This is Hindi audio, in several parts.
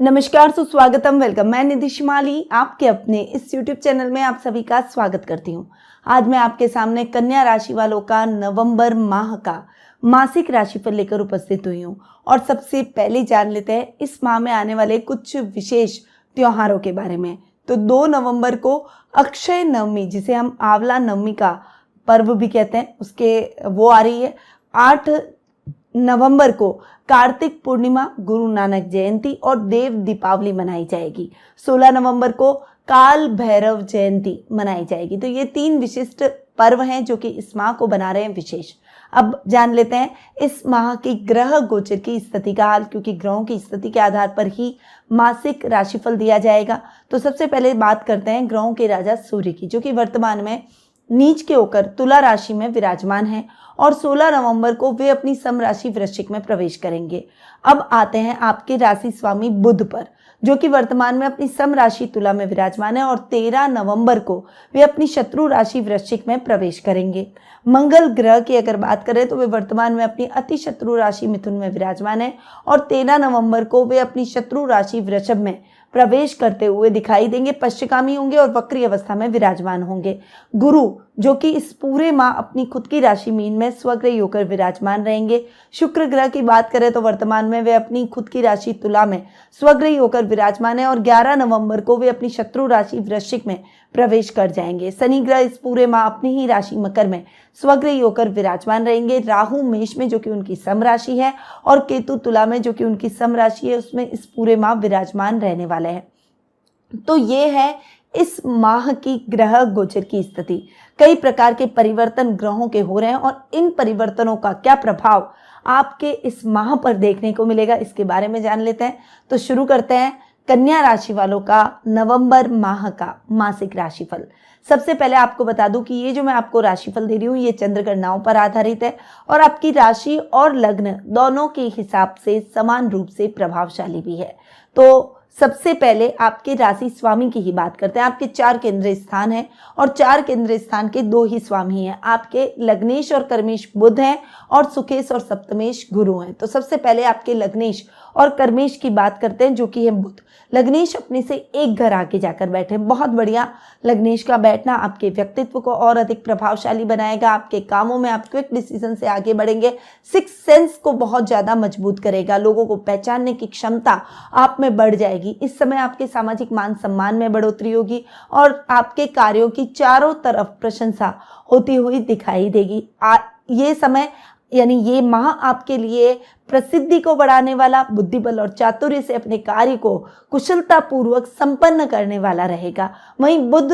नमस्कार, सुस्वागतम, वेलकम। मैं निधि शिमाली आपके अपने इस YouTube चैनल में आप सभी का स्वागत करती हूँ। आज मैं आपके सामने कन्या राशि वालों का नवंबर माह का मासिक राशिफल लेकर उपस्थित हुई हूँ। और सबसे पहले जान लेते हैं इस माह में आने वाले कुछ विशेष त्योहारों के बारे में। तो 2 नवंबर को अक्षय नवमी, जिसे हम आंवला नवमी का पर्व भी कहते हैं, वो आ रही है। 8 नवंबर को कार्तिक पूर्णिमा, गुरु नानक जयंती और देव दीपावली मनाई जाएगी। 16 नवंबर को काल भैरव जयंती मनाई जाएगी। तो ये 3 विशिष्ट पर्व हैं जो कि इस माह को बना रहे हैं विशेष। अब जान लेते हैं इस माह की ग्रह गोचर की स्थिति का हाल, क्योंकि ग्रहों की स्थिति के आधार पर ही मासिक राशिफल दिया जाएगा। तो सबसे पहले बात करते हैं ग्रहों के राजा सूर्य की, जो कि वर्तमान में नीच के होकर तुला राशि में विराजमान है और 16 नवंबर को वे अपनी सम राशि वृश्चिक में प्रवेश करेंगे। अब आते हैं आपके राशि स्वामी बुध पर, जो कि वर्तमान में अपनी सम राशि तुला में विराजमान है और 13 नवंबर को वे अपनी शत्रु राशि वृश्चिक में प्रवेश करेंगे। मंगल ग्रह की अगर बात करें तो वे वर्तमान में अपनी अति शत्रु राशि मिथुन में विराजमान है और 13 नवंबर को वे अपनी शत्रु राशि वृषभ में प्रवेश करते हुए दिखाई देंगे, पश्चिमगामी होंगे और वक्री अवस्था में विराजमान होंगे। गुरु, जो कि इस पूरे माह अपनी खुद की राशि मीन में स्वग्रही होकर विराजमान रहेंगे। शुक्र ग्रह की बात करें तो वर्तमान में वे अपनी खुद की राशि तुला में स्वग्रही होकर विराजमान है और 11 नवंबर को वे अपनी शत्रु राशि वृश्चिक में प्रवेश कर जाएंगे। शनि ग्रह इस पूरे माह अपनी ही राशि मकर में स्वग्रही होकर विराजमान रहेंगे। राहु मेष में, जो कि उनकी सम राशि है, और केतु तुला में, जो कि उनकी सम राशि है, उसमें इस पूरे माह विराजमान रहने वाले हैं। तो ये है इस माह की ग्रह गोचर की स्थिति। कई प्रकार के परिवर्तन ग्रहों के हो रहे हैं और इन परिवर्तनों का क्या प्रभाव आपके इस माह पर देखने को मिलेगा, इसके बारे में जान लेते हैं। तो शुरू करते हैं कन्या राशि वालों का नवंबर माह का मासिक राशिफल। सबसे पहले आपको बता दूं कि ये जो मैं आपको राशिफल दे रही हूँ ये चंद्र गणनाओं पर आधारित है और आपकी राशि और लग्न दोनों के हिसाब से समान रूप से प्रभावशाली भी है। तो सबसे पहले आपके राशि स्वामी की ही बात करते हैं। आपके 4 केंद्रीय स्थान हैं और 4 केंद्रीय स्थान के 2 ही स्वामी हैं। आपके लग्नेश और कर्मेश बुध हैं और सुखेश और सप्तमेश गुरु हैं। तो सबसे पहले आपके लग्नेश और कर्मेश की बात करते हैं, जो कि है बुध। लग्नेश अपने से एक घर आगे जाकर बैठे, बहुत बढ़िया। लग्नेश का बैठना आपके व्यक्तित्व को और अधिक प्रभावशाली बनाएगा। आपके कामों में आप क्विक डिसीजन से आगे बढ़ेंगे। 6th सेंस को बहुत ज्यादा मजबूत करेगा। लोगों को पहचानने की क्षमता आप में बढ़ जाएगी। इस समय आपके सामाजिक मान सम्मान में बढ़ोतरी होगी और आपके कार्यों की चारों तरफ प्रशंसा होती हुई दिखाई देगी। ये समय यानी ये माह आपके लिए प्रसिद्धि को बढ़ाने वाला, बुद्धिबल और चातुर्य से अपने कार्य को कुशलता पूर्वक संपन्न करने वाला रहेगा। वहीं बुध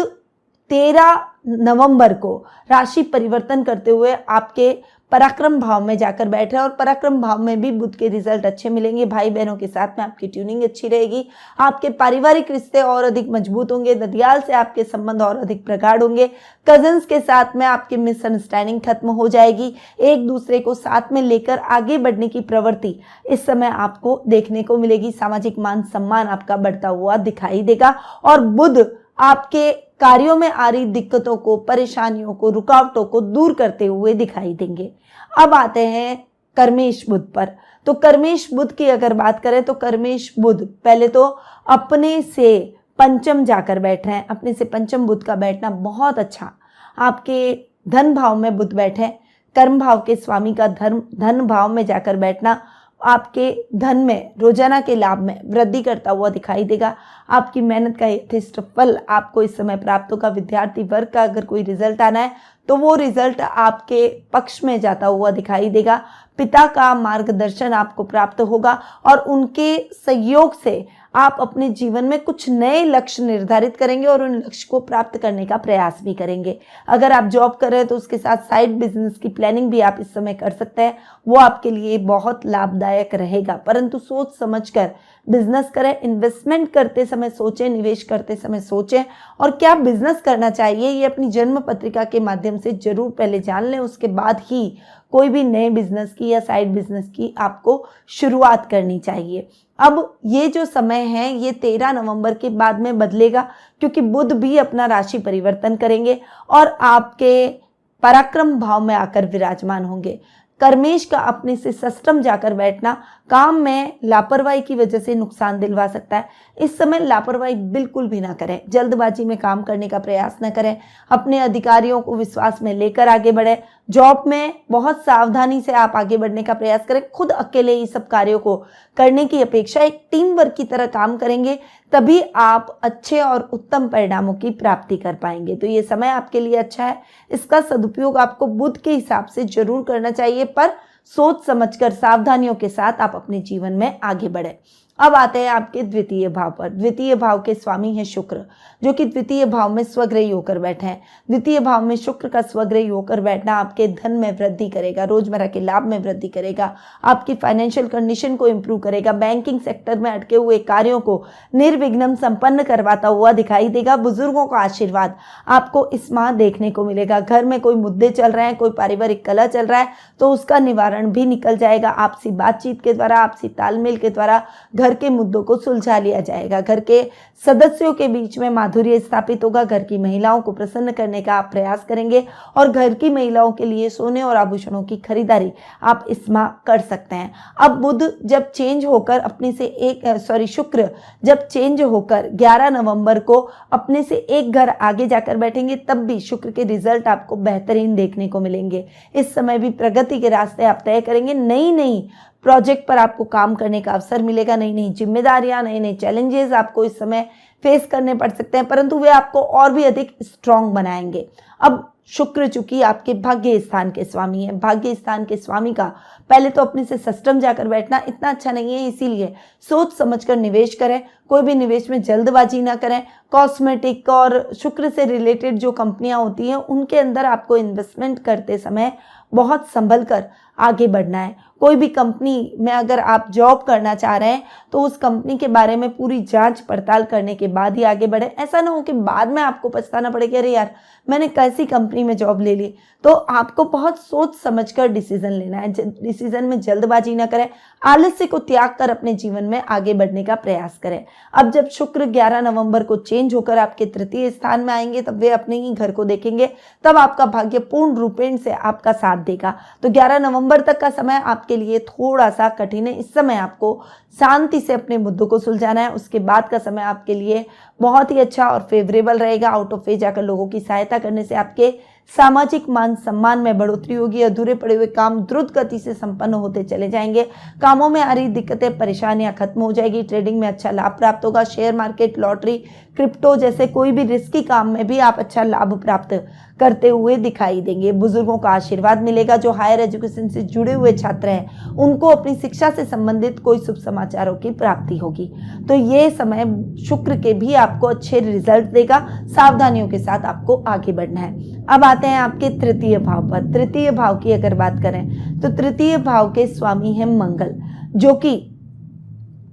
13 नवंबर को राशि परिवर्तन करते हुए आपके पराक्रम भाव में जाकर बैठे और पराक्रम भाव में भी बुध के रिजल्ट अच्छे मिलेंगे। भाई बहनों के साथ में आपकी ट्यूनिंग अच्छी रहेगी। आपके पारिवारिक रिश्ते और अधिक मजबूत होंगे। ददियाल से आपके संबंध और अधिक प्रगाढ़ होंगे। कजन्स के साथ में आपकी मिसअंडरस्टैंडिंग खत्म हो जाएगी। एक दूसरे को साथ में लेकर आगे बढ़ने की प्रवृत्ति इस समय आपको देखने को मिलेगी। सामाजिक मान सम्मान आपका बढ़ता हुआ दिखाई देगा और बुध आपके कार्यों में आ रही दिक्कतों को, परेशानियों को, रुकावटों को दूर करते हुए दिखाई देंगे। अब आते हैं कर्मेश बुध पर। तो कर्मेश बुध की अगर बात करें तो कर्मेश बुध पहले तो अपने से पंचम जाकर बैठ रहे हैं। अपने से पंचम बुध का बैठना बहुत अच्छा। आपके धन भाव में बुध बैठे, कर्म भाव के स्वामी का धन भाव में जाकर बैठना आपके धन में, रोजाना के लाभ में वृद्धि करता हुआ दिखाई देगा। आपकी मेहनत का यथेष्ट फल आपको इस समय प्राप्त होगा। विद्यार्थी वर्ग का अगर कोई रिजल्ट आना है तो वो रिजल्ट आपके पक्ष में जाता हुआ दिखाई देगा। पिता का मार्गदर्शन आपको प्राप्त होगा और उनके सहयोग से आप अपने जीवन में कुछ नए लक्ष्य निर्धारित करेंगे और उन लक्ष्य को प्राप्त करने का प्रयास भी करेंगे। अगर आप जॉब कर रहे हैं तो उसके साथ साइड बिजनेस की प्लानिंग भी आप इस समय कर सकते हैं। वो आपके लिए बहुत लाभदायक रहेगा, परंतु सोच समझकर बिजनेस करें। इन्वेस्टमेंट करते समय सोचें, निवेश करते समय सोचें और क्या बिजनेस करना चाहिए ये अपनी जन्म पत्रिका के माध्यम से जरूर पहले जान लें। उसके बाद ही कोई भी नए बिजनेस की या साइड बिजनेस की आपको शुरुआत करनी चाहिए। अब ये जो समय है ये 13 नवंबर के बाद में बदलेगा, क्योंकि बुध भी अपना राशि परिवर्तन करेंगे और आपके पराक्रम भाव में आकर विराजमान होंगे। कर्मेश का अपने से सिस्टम जाकर बैठना काम में लापरवाही की वजह से नुकसान दिलवा सकता है। इस समय लापरवाही बिल्कुल भी ना करें, जल्दबाजी में काम करने का प्रयास न करें, अपने अधिकारियों को विश्वास में लेकर आगे बढ़े। जॉब में बहुत सावधानी से आप आगे बढ़ने का प्रयास करें। खुद अकेले ये सब कार्यों को करने की अपेक्षा एक टीम वर्क की तरह काम करेंगे, तभी आप अच्छे और उत्तम परिणामों की प्राप्ति कर पाएंगे। तो ये समय आपके लिए अच्छा है, इसका सदुपयोग आपको बुध के हिसाब से जरूर करना चाहिए, पर सोच समझकर सावधानियों के साथ आप अपने जीवन में आगे बढ़े। अब आते हैं आपके द्वितीय भाव पर। द्वितीय भाव के स्वामी है शुक्र, जो कि द्वितीय भाव में स्वग्रही होकर बैठे हैं। द्वितीय भाव में शुक्र का स्वग्रही होकर बैठना आपके धन में वृद्धि करेगा, रोजमर्रा के लाभ में वृद्धि करेगा, आपकी फाइनेंशियल कंडीशन को इंप्रूव करेगा, बैंकिंग सेक्टर में अटके हुए कार्यों को निर्विघ्न संपन्न करवाता हुआ दिखाई देगा। बुजुर्गों का आशीर्वाद आपको इस माह देखने को मिलेगा। घर में कोई मुद्दे चल रहे हैं, कोई पारिवारिक कलह चल रहा है, तो उसका निवारण भी निकल जाएगा। आपसी बातचीत के द्वारा, आपसी तालमेल के द्वारा घर के मुद्दों को सुलझा लिया जाएगा। घर के सदस्यों के बीच में माधुर्य स्थापित होगा। घर की महिलाओं को प्रसन्न करने का आप प्रयास करेंगे और घर की महिलाओं के लिए सोने और आभूषणों की खरीदारी आप इस माह कर सकते हैं। अब बुध जब चेंज होकर अपने से शुक्र जब चेंज होकर 11 नवंबर को अपने से एक घर आगे जाकर बैठेंगे, तब भी शुक्र के रिजल्ट आपको बेहतरीन देखने को मिलेंगे। इस समय भी प्रगति के रास्ते आप तय करेंगे। नई नई प्रोजेक्ट पर आपको काम करने का अवसर मिलेगा। नई नई जिम्मेदारियां, नए नए चैलेंजेस आपको इस समय फेस करने पड़ सकते हैं, परंतु वे आपको और भी अधिक स्ट्रांग बनाएंगे। अब शुक्र चूंकि आपके भाग्य स्थान के स्वामी है, भाग्य स्थान के स्वामी का पहले तो अपने से सिस्टम जाकर बैठना इतना अच्छा नहीं है, इसीलिए सोच समझकर निवेश करें। कोई भी निवेश में जल्दबाजी ना करें। कॉस्मेटिक और शुक्र से रिलेटेड जो कंपनियां होती हैं उनके अंदर आपको इन्वेस्टमेंट करते समय बहुत संभल कर आगे बढ़ना है। कोई भी कंपनी में अगर आप जॉब करना चाह रहे हैं तो उस कंपनी के बारे में पूरी जांच पड़ताल करने के बाद ही आगे बढ़े। ऐसा ना हो कि बाद में आपको पछताना पड़े कि अरे यार मैंने कैसी कंपनी में जॉब ले ली। तो आपको बहुत सोच समझकर डिसीजन लेना है। डिसीजन में जल्दबाजी ना करें, आलस्य को त्याग कर अपने जीवन में आगे बढ़ने का प्रयास करें। अब जब शुक्र 11 नवंबर को चेंज होकर आपके तृतीय स्थान में आएंगे, तब वे अपने ही घर को देखेंगे, तब आपका भाग्य पूर्ण रूपेण से आपका साथ देगा। तो 11 नवंबर तक का समय आपके लिए थोड़ा सा कठिन है। इस समय आपको शांति से अपने मुद्दों को सुलझाना है। उसके बाद का समय आपके लिए बहुत ही अच्छा और फेवरेबल रहेगा। आउट ऑफ वे जाकर लोगों की सहायता करने से आपके सामाजिक मान सम्मान में बढ़ोतरी होगी। अधूरे पड़े हुए काम द्रुत गति से संपन्न होते चले जाएंगे। कामों में आ रही दिक्कतें, परेशानियां खत्म हो जाएगी। ट्रेडिंग में अच्छा लाभ प्राप्त होगा। शेयर मार्केट, लॉटरी, क्रिप्टो जैसे कोई भी रिस्की काम में भी आप अच्छा लाभ प्राप्त करते हुए दिखाई देंगे। बुजुर्गों का आशीर्वाद मिलेगा। जो हायर एजुकेशन से जुड़े हुए छात्र हैं उनको अपनी शिक्षा से संबंधित कोई शुभ समाचारों की प्राप्ति होगी। तो ये समय शुक्र के भी आपको अच्छे रिजल्ट देगा। सावधानियों के साथ आपको आगे बढ़ना है। अब आते हैं आपके तृतीय भाव पर। तृतीय भाव की अगर बात करें तो तृतीय भाव के स्वामी है मंगल, जो कि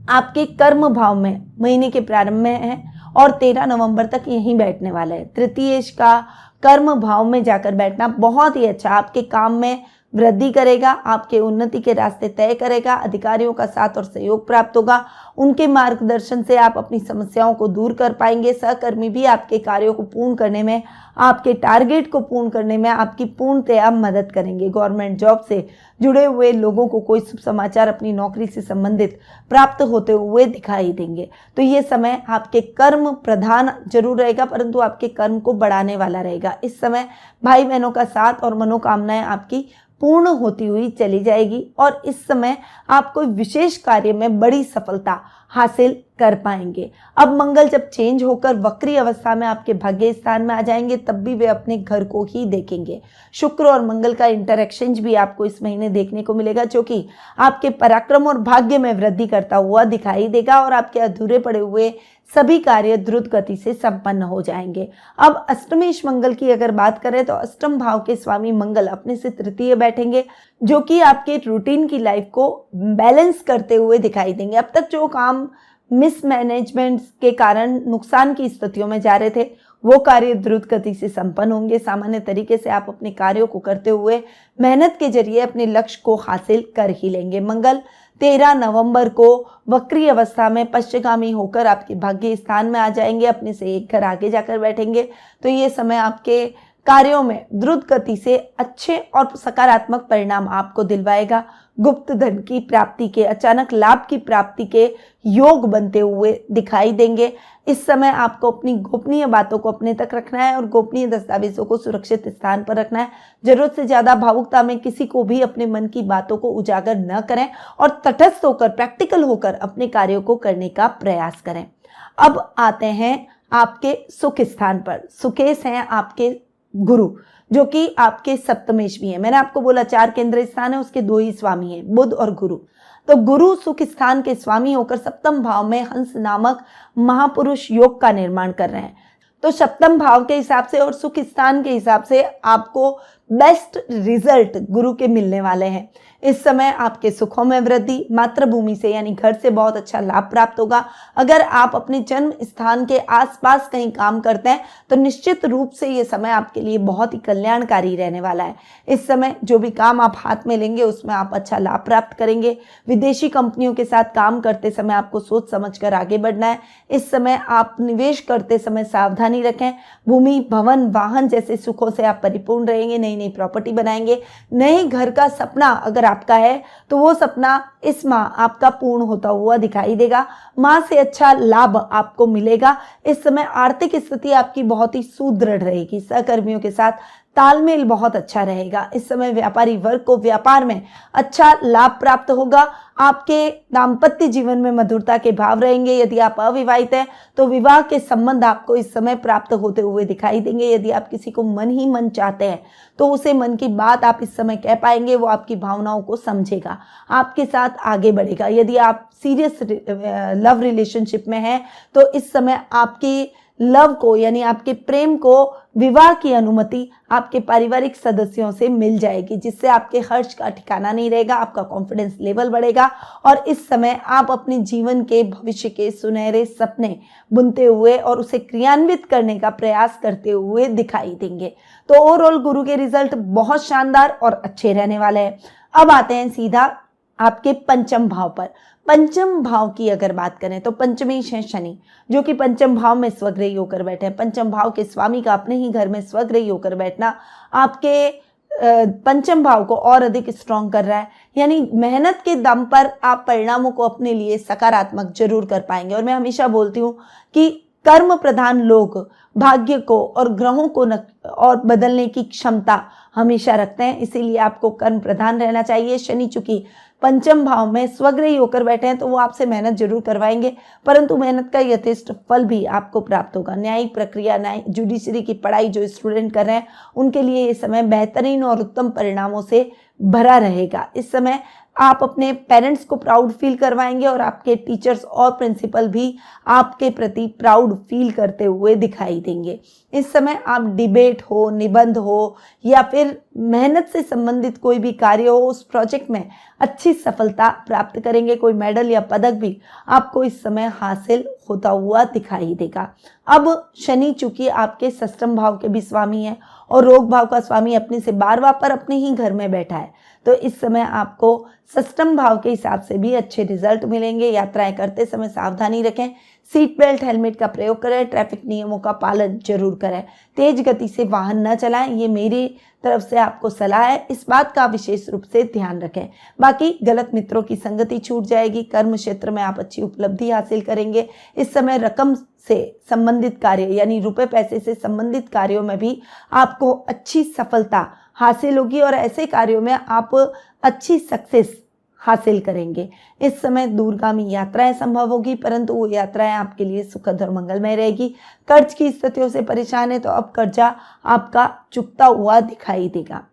आपके कर्म भाव में महीने के प्रारंभ में है और 13 नवंबर तक यहीं बैठने वाला है। तृतीयेश का कर्म भाव में जाकर बैठना बहुत ही अच्छा, आपके काम में वृद्धि करेगा, आपके उन्नति के रास्ते तय करेगा। अधिकारियों का साथ और सहयोग प्राप्त होगा। उनके मार्गदर्शन से आप अपनी समस्याओं को दूर कर पाएंगे। सहकर्मी भी आपके कार्यों को पूर्ण करने में, आपके टारगेट को पूर्ण करने में आपकी पूर्णतया मदद करेंगे। गवर्नमेंट जॉब से जुड़े हुए लोगों को कोई शुभ समाचार अपनी नौकरी से संबंधित प्राप्त होते हुए दिखाई देंगे। तो ये समय आपके कर्म प्रधान जरूर रहेगा, परंतु आपके कर्म को बढ़ाने वाला रहेगा। इस समय भाई बहनों का साथ और मनोकामनाएं आपकी पूर्ण होती हुई चली जाएगी और इस समय आप कोई विशेष कार्य में बड़ी सफलता हासिल कर पाएंगे। अब मंगल जब चेंज होकर वक्री अवस्था में आपके भाग्य स्थान में आ जाएंगे, तब भी वे अपने घर को ही देखेंगे। शुक्र और मंगल का इंटरेक्शन भी आपको इस महीने देखने को मिलेगा, जो कि आपके पराक्रम और भाग्य में वृद्धि करता हुआ दिखाई देगा और आपके अधूरे पड़े हुए सभी कार्य द्रुत गति से संपन्न हो जाएंगे। अब अष्टमेश मंगल की अगर बात करें तो अष्टम भाव के स्वामी मंगल अपने से तृतीय बैठेंगे, जो कि आपके रूटीन की लाइफ को बैलेंस करते हुए दिखाई देंगे। अब तक जो काम मिसमैनेजमेंट के कारण नुकसान की स्थितियों में जा रहे थे, वो कार्य द्रुत गति से संपन्न होंगे। सामान्य तरीके से आप अपने कार्यों को करते हुए मेहनत के जरिए अपने लक्ष्य को हासिल कर ही लेंगे। मंगल 13 नवंबर को वक्री अवस्था में पश्चिमगामी होकर आपके भाग्य स्थान में आ जाएंगे, अपने से एक घर आगे जाकर बैठेंगे। तो ये समय आपके कार्यों में द्रुत गति से अच्छे और सकारात्मक परिणाम आपको दिलवाएगा। गुप्त धन की प्राप्ति के, अचानक लाभ की प्राप्ति के योग बनते हुए दिखाई देंगे। इस समय आपको अपनी गोपनीय बातों को अपने तक रखना है और गोपनीय दस्तावेजों को सुरक्षित स्थान पर रखना है। जरूरत से ज्यादा भावुकता में किसी को भी अपने मन की बातों को उजागर न करें और तटस्थ होकर, प्रैक्टिकल होकर अपने कार्यों को करने का प्रयास करें। अब आते हैं आपके सुख स्थान पर। सुकेश हैं आपके गुरु, जो कि आपके सप्तमेश भी है। मैंने आपको बोला 4 केंद्र स्थान है, उसके 2 ही स्वामी हैं, बुध और गुरु। तो गुरु सुख स्थान के स्वामी होकर सप्तम भाव में हंस नामक महापुरुष योग का निर्माण कर रहे हैं। तो सप्तम भाव के हिसाब से और सुख स्थान के हिसाब से आपको बेस्ट रिजल्ट गुरु के मिलने वाले हैं। इस समय आपके सुखों में वृद्धि, मातृभूमि से यानी घर से बहुत अच्छा लाभ प्राप्त होगा। अगर आप अपने जन्म स्थान के आसपास कहीं काम करते हैं तो निश्चित रूप से ये समय आपके लिए बहुत ही कल्याणकारी रहने वाला है। इस समय जो भी काम आप हाथ में लेंगे उसमें आप अच्छा लाभ प्राप्त करेंगे। विदेशी कंपनियों के साथ काम करते समय आपको सोच समझकर आगे बढ़ना है। इस समय आप निवेश करते समय सावधानी रखें। भूमि, भवन, वाहन जैसे सुखों से आप परिपूर्ण रहेंगे। नई नई प्रॉपर्टी बनाएंगे। नए घर का सपना अगर आपका है तो वो सपना इस माह आपका पूर्ण होता हुआ दिखाई देगा। मां से अच्छा लाभ आपको मिलेगा। इस समय आर्थिक स्थिति आपकी बहुत ही सुदृढ़ रहेगी। सहकर्मियों के साथ तालमेल बहुत अच्छा रहेगा। इस समय व्यापारी वर्ग को व्यापार में अच्छा लाभ प्राप्त होगा। आपके दाम्पत्य जीवन में मधुरता के भाव रहेंगे। यदि आप अविवाहित हैं तो विवाह के संबंध आपको इस समय प्राप्त होते हुए दिखाई देंगे। यदि आप किसी को मन ही मन चाहते हैं तो उसे मन की बात आप इस समय कह पाएंगे। वो आपकी भावनाओं को समझेगा, आपके साथ आगे बढ़ेगा। यदि आप सीरियस लव रिलेशनशिप में हैं तो इस समय आपकी लव को यानी आपके प्रेम को विवाह की अनुमति आपके पारिवारिक सदस्यों से मिल जाएगी, जिससे आपके हर्ष का ठिकाना नहीं रहेगा। आपका कॉन्फिडेंस लेवल बढ़ेगा और इस समय आप अपने जीवन के भविष्य के सुनहरे सपने बुनते हुए और उसे क्रियान्वित करने का प्रयास करते हुए दिखाई देंगे। तो ओवरऑल गुरु के रिजल्ट बहुत शानदार और अच्छे रहने वाले हैं। अब आते हैं सीधा आपके पंचम भाव पर। पंचम भाव की अगर बात करें तो पंचमेश है शनि, जो कि पंचम भाव में स्वग्रही होकर बैठे हैं। पंचम भाव के स्वामी का अपने ही घर में स्वग्रही होकर बैठना आपके पंचम भाव को और अधिक स्ट्रॉन्ग कर रहा है। यानी मेहनत के दम पर आप परिणामों को अपने लिए सकारात्मक जरूर कर पाएंगे। और मैं हमेशा बोलती हूँ कि कर्म प्रधान लोग भाग्य को और ग्रहों को और बदलने की क्षमता हमेशा रखते हैं, इसीलिए आपको कर्म प्रधान रहना चाहिए। शनि चूंकि पंचम भाव में स्वग्रही होकर बैठे हैं तो वो आपसे मेहनत जरूर करवाएंगे, परंतु मेहनत का यथेष्ट फल भी आपको प्राप्त होगा। न्यायिक प्रक्रिया, जुडिशरी की पढ़ाई जो स्टूडेंट कर रहे हैं उनके लिए ये समय बेहतरीन और उत्तम परिणामों से भरा रहेगा। इस समय आप अपने पेरेंट्स को प्राउड फील करवाएंगे और आपके टीचर्स और प्रिंसिपल भी आपके प्रति प्राउड फील करते हुए दिखाई देंगे। इस समय आप डिबेट हो, निबंध हो या फिर मेहनत से संबंधित कोई भी कार्य हो, उस प्रोजेक्ट में अच्छी सफलता प्राप्त करेंगे। कोई मेडल या पदक भी आपको इस समय हासिल होता हुआ दिखाई देगा। अब शनि चूंकि आपके षष्ठम भाव के भी स्वामी है और रोग भाव का स्वामी अपने से बारवां पर अपने ही घर में बैठा है, तो इस समय आपको षष्ठम भाव के हिसाब से भी अच्छे रिजल्ट मिलेंगे। यात्राएं करते समय सावधानी रखें, सीट बेल्ट, हेलमेट का प्रयोग करें, ट्रैफिक नियमों का पालन जरूर करें, तेज गति से वाहन न चलाएं। ये मेरी तरफ से आपको सलाह है, इस बात का विशेष रूप से ध्यान रखें। बाकी गलत मित्रों की संगति छूट जाएगी। कर्म क्षेत्र में आप अच्छी उपलब्धि हासिल करेंगे। इस समय रकम से संबंधित कार्य यानी रुपए पैसे से संबंधित कार्यों में भी आपको अच्छी सफलता हासिल होगी और ऐसे कार्यों में आप अच्छी सक्सेस हासिल करेंगे। इस समय दूरगामी यात्राएं संभव होगी, परंतु वो यात्राएं आपके लिए सुखद और मंगलमय रहेगी। कर्ज की स्थितियों से परेशान है तो अब कर्जा आपका चुकता हुआ दिखाई देगा।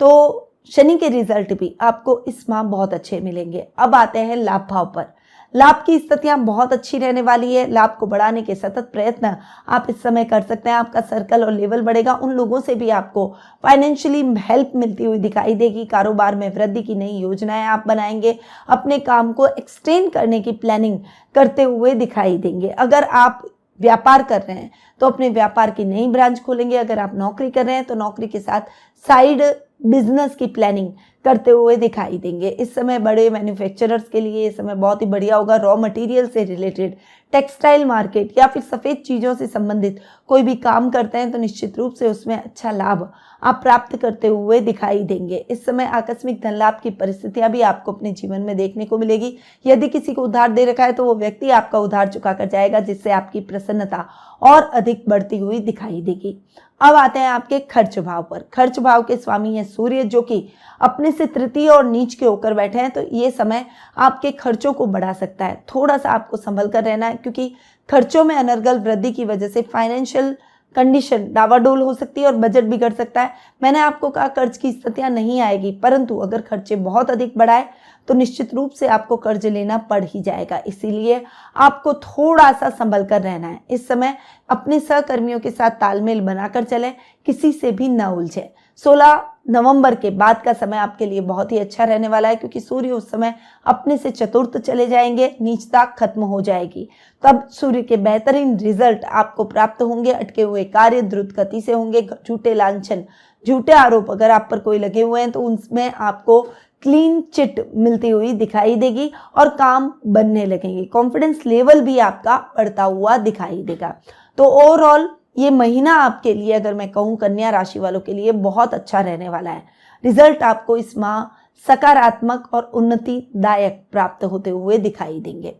तो शनि के रिजल्ट भी आपको इस माह बहुत अच्छे मिलेंगे। अब आते हैं लाभ भाव पर। लाभ की स्थितियां बहुत अच्छी रहने वाली है। लाभ को बढ़ाने के सतत प्रयत्न आप इस समय कर सकते हैं। आपका सर्कल और लेवल बढ़ेगा। उन लोगों से भी आपको फाइनेंशियली हेल्प मिलती हुई दिखाई देगी। कारोबार में वृद्धि की नई योजनाएं आप बनाएंगे। अपने काम को एक्सटेंड करने की प्लानिंग करते हुए दिखाई देंगे। अगर आप व्यापार कर रहे हैं तो अपने व्यापार की नई ब्रांच खोलेंगे। अगर आप नौकरी कर रहे हैं तो नौकरी के साथ साइड बिजनेस की प्लानिंग करते हुए दिखाई देंगे। इस समय बड़े मैन्युफैक्चरर्स के लिए ये समय बहुत ही बढ़िया होगा। रॉ मटेरियल से रिलेटेड, टेक्सटाइल मार्केट या फिर सफ़ेद चीज़ों से संबंधित कोई भी काम करते हैं तो निश्चित रूप से उसमें अच्छा लाभ आप प्राप्त करते हुए दिखाई देंगे। इस समय आकस्मिक धन लाभ की परिस्थितियां भी आपको अपने जीवन में देखने को मिलेगी। यदि किसी को उधार दे रखा है तो वो व्यक्ति आपका उधार चुका कर जाएगा, जिससे आपकी प्रसन्नता और अधिक बढ़ती हुई दिखाई देगी। अब आते हैं आपके खर्च भाव पर। खर्च भाव के स्वामी हैं सूर्य, जो कि अपने से तृतीय और नीच के होकर बैठे हैं, तो ये समय आपके खर्चों को बढ़ा सकता है। थोड़ा सा आपको संभल कर रहना है, क्योंकि खर्चों में अनर्गल वृद्धि की वजह से फाइनेंशियल कंडीशन डावाडोल हो सकती है और बजट बिगड़ सकता है। मैंने आपको कहा कर्ज की स्थितियां नहीं आएगी, परंतु अगर खर्चे बहुत अधिक बढ़ाए तो निश्चित रूप से आपको कर्ज लेना पड़ ही जाएगा। इसीलिए आपको थोड़ा सा संभल कर रहना है। इस समय अपने सहकर्मियों के साथ तालमेल बनाकर चलें, किसी से भी न उलझे। 16 नवंबर के बाद का समय आपके लिए बहुत ही अच्छा रहने वाला है, क्योंकि सूर्य उस समय अपने से चतुर्थ चले जाएंगे, नीचता खत्म हो जाएगी। तब सूर्य के बेहतरीन रिजल्ट आपको प्राप्त होंगे। अटके हुए कार्य द्रुत गति से होंगे। झूठे लांछन, झूठे आरोप अगर आप पर कोई लगे हुए हैं तो उनमें आपको क्लीन चिट मिलती हुई दिखाई देगी और काम बनने लगेंगे। कॉन्फिडेंस लेवल भी आपका बढ़ता हुआ दिखाई देगा। तो ओवरऑल ये महीना आपके लिए, अगर मैं कहूँ कन्या राशि वालों के लिए, बहुत अच्छा रहने वाला है। रिजल्ट आपको इस माह सकारात्मक और उन्नतिदायक प्राप्त होते हुए दिखाई देंगे।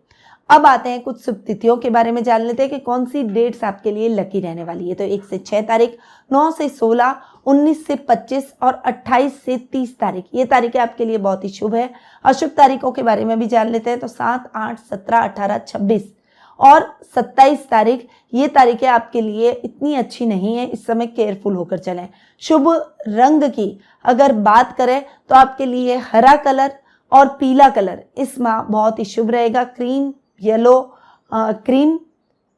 अब आते हैं कुछ शुभ तिथियों के बारे में जान लेते हैं कि कौन सी डेट्स आपके लिए लकी रहने वाली है। तो 1 से 6 तारीख, 9 से 16, 19 से 25 और 28 से 30 तारीख, ये तारीखें आपके लिए बहुत ही शुभ है। अशुभ तारीखों के बारे में भी जान लेते हैं। तो 7, 8, 17, 18, 26 और 27 तारीख, ये तारीखें आपके लिए इतनी अच्छी नहीं है। इस समय केयरफुल होकर चलें। शुभ रंग की अगर बात करें तो आपके लिए हरा कलर और पीला कलर इस माह बहुत ही शुभ रहेगा। क्रीम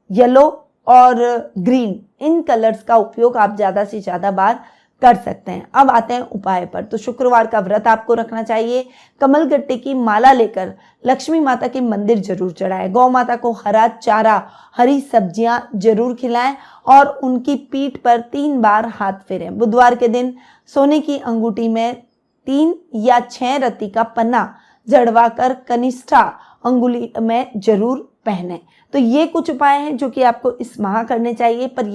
येलो और ग्रीन, इन कलर्स का उपयोग आप ज़्यादा से ज़्यादा बार कर सकते हैं। अब आते हैं उपाय पर। तो शुक्रवार का व्रत आपको रखना चाहिए। कमल गट्टे की माला लेकर लक्ष्मी माता के मंदिर जरूर चढ़ाएं। गौ माता को हरा चारा, हरी सब्जियां जरूर खिलाएं और उनकी पीठ पर 3 बार हाथ फेरें। बुधवार के दिन सोने की अंगूठी में 3 या 6 रत्ती का पन्ना जड़वा कर कनिष्ठा अंगुली में जरूर पहने। तो ये कुछ उपाय हैं जो कि आपको इस माह करने चाहिए। पर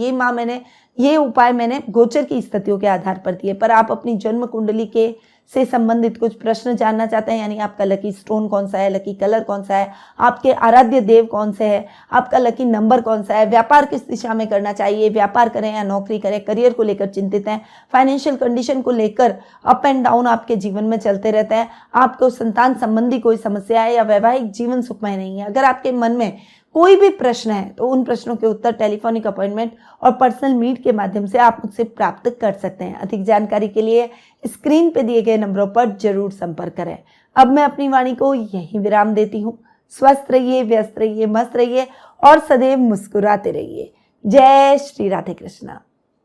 ये उपाय मैंने गोचर की स्थितियों के आधार पर दिए। पर आप अपनी जन्म कुंडली के से संबंधित कुछ प्रश्न जानना चाहते हैं, यानी आपका लकी स्टोन कौन सा है, लकी कलर कौन सा है, आपके आराध्य देव कौन से है, आपका लकी नंबर कौन सा है, व्यापार किस दिशा में करना चाहिए, व्यापार करें या नौकरी करें, करियर को लेकर चिंतित हैं, फाइनेंशियल कंडीशन को लेकर अप एंड डाउन आपके जीवन में चलते रहते हैं, आपको संतान संबंधी कोई समस्या है या वैवाहिक जीवन सुखमय नहीं है, अगर आपके मन में कोई भी प्रश्न है तो उन प्रश्नों के उत्तर टेलीफोनिक अपॉइंटमेंट और पर्सनल मीट के माध्यम से आप मुझसे प्राप्त कर सकते हैं। अधिक जानकारी के लिए स्क्रीन पे दिए गए नंबरों पर जरूर संपर्क करें। अब मैं अपनी वाणी को यहीं विराम देती हूँ। स्वस्थ रहिए, व्यस्त रहिए, मस्त रहिए और सदैव मुस्कुराते रहिए। जय श्री राधे कृष्णा।